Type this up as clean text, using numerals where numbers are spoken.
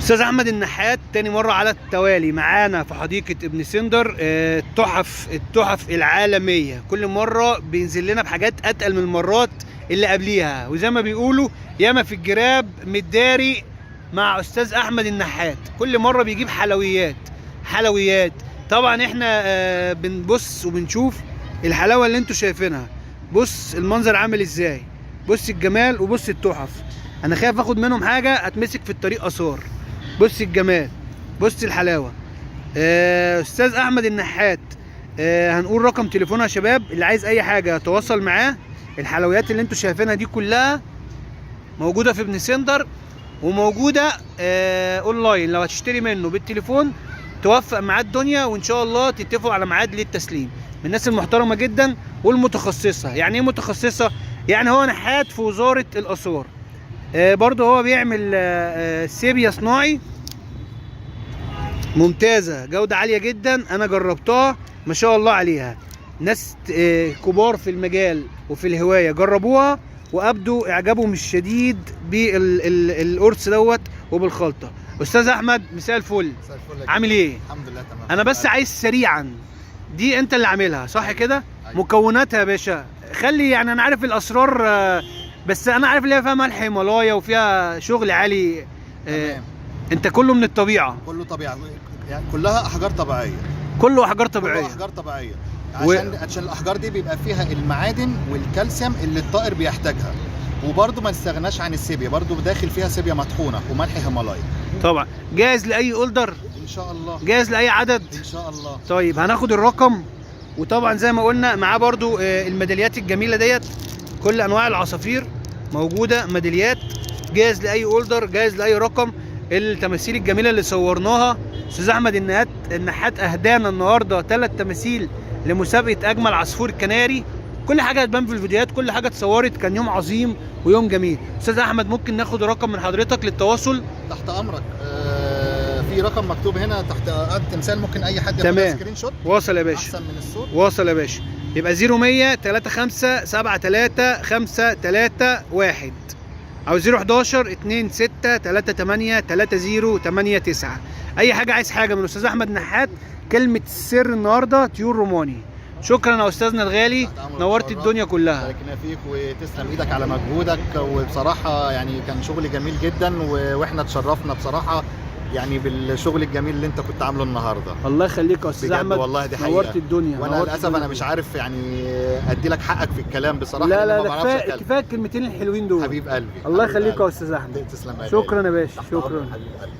استاذ احمد النحات تاني مره على التوالي معانا في حديقه ابن سندر. التحف العالميه، كل مره بينزل لنا بحاجات اتقل من المرات اللي قبليها، وزي ما بيقولوا ياما في الجراب متداري مع استاذ احمد النحات. كل مره بيجيب حلويات. طبعا احنا بنبص وبنشوف الحلاوه اللي انتوا شايفينها. بص المنظر عامل ازاي، بص الجمال وبص التحف. انا خايف اخد منهم حاجه اتمسك في الطريق اثار. بص الجمال، بص الحلاوه. استاذ احمد النحات، هنقول رقم تليفونه يا شباب، اللي عايز اي حاجه يتواصل معاه. الحلويات اللي انتوا شايفينها دي كلها موجوده في ابن سندر، وموجوده اونلاين. لو هتشتري منه بالتليفون توفق معاه الدنيا، وان شاء الله تتفقوا على ميعاد للتسليم. من الناس المحترمه جدا والمتخصصه. يعني ايه متخصصه؟ يعني هو نحات في وزاره الاثار. برضه هو بيعمل سيبيا صناعي ممتازه، جوده عاليه جدا. انا جربتها ما شاء الله عليها. ناس كبار في المجال وفي الهوايه جربوها وابدوا اعجابهم الشديد بالقرص دوت وبالخلطه. استاذ احمد مساء الفل. مساء الفل. عامل ايه؟ الحمد لله تمام. انا بس عايز سريعا، دي انت اللي عاملها صح كده؟ أيوة. مكوناتها يا باشا خلي، يعني انا عارف الاسرار، بس انا عارف اللي هي فيها ملح هيمالايا وفيها شغل عالي. تمام. انت كله من الطبيعه؟ كله طبيعي، يعني كلها احجار طبيعيه. كله احجار طبيعيه. كله احجار طبيعيه عشان الاحجار دي بيبقى فيها المعادن والكالسيوم اللي الطائر بيحتاجها. وبرده ما نستغناش عن السيبيا، برده داخل فيها سيبيا مطحونه وملح هيمالايا. طبعا جاهز لاي اوردر ان شاء الله، جاهز لاي عدد ان شاء الله. طيب هناخد الرقم، وطبعا زي ما قلنا معاه برضو الميداليات الجميله ديت. كل انواع العصافير موجوده ميداليات، جاهز لاي اوردر، جاهز لاي رقم. التماثيل الجميله اللي صورناها، استاذ احمد النحات اهدانا النهارده 3 تماثيل لمسابقه اجمل عصفور كناري. كل حاجه هتبان في الفيديوهات، كل حاجه اتصورت. كان يوم عظيم ويوم جميل. استاذ احمد ممكن ناخد رقم من حضرتك للتواصل؟ تحت امرك. في رقم مكتوب هنا تحت التمثال، ممكن اي حد تمام. ياخد سكرين شوت. واصل يا باشا، احسن من الصوت. واصل يا باشا. يبقى 0100 35 73 531 او 011 26 38 30 89. اي حاجه، عايز حاجه من استاذ احمد نحات، كلمه السر النهارده طيور روماني. شكرا يا استاذنا الغالي، نورت الدنيا كلها. باركنا فيك وتسلم ايدك على مجهودك، وبصراحه يعني كان شغل جميل جدا، واحنا اتشرفنا بصراحه يعني بالشغل الجميل اللي انت كنت عامله النهارده. الله يخليك يا استاذ احمد، والله دي حقيقه. نورت الدنيا. وانا للاسف انا مش عارف يعني ادي لك حقك في الكلام بصراحه. لا لا لا، كفايه الكلمتين الحلوين دول. حبيب قلبي. الله يخليك يا استاذ احمد. تسلم. شكرا يا باشا، شكرا. حبيب قلبي.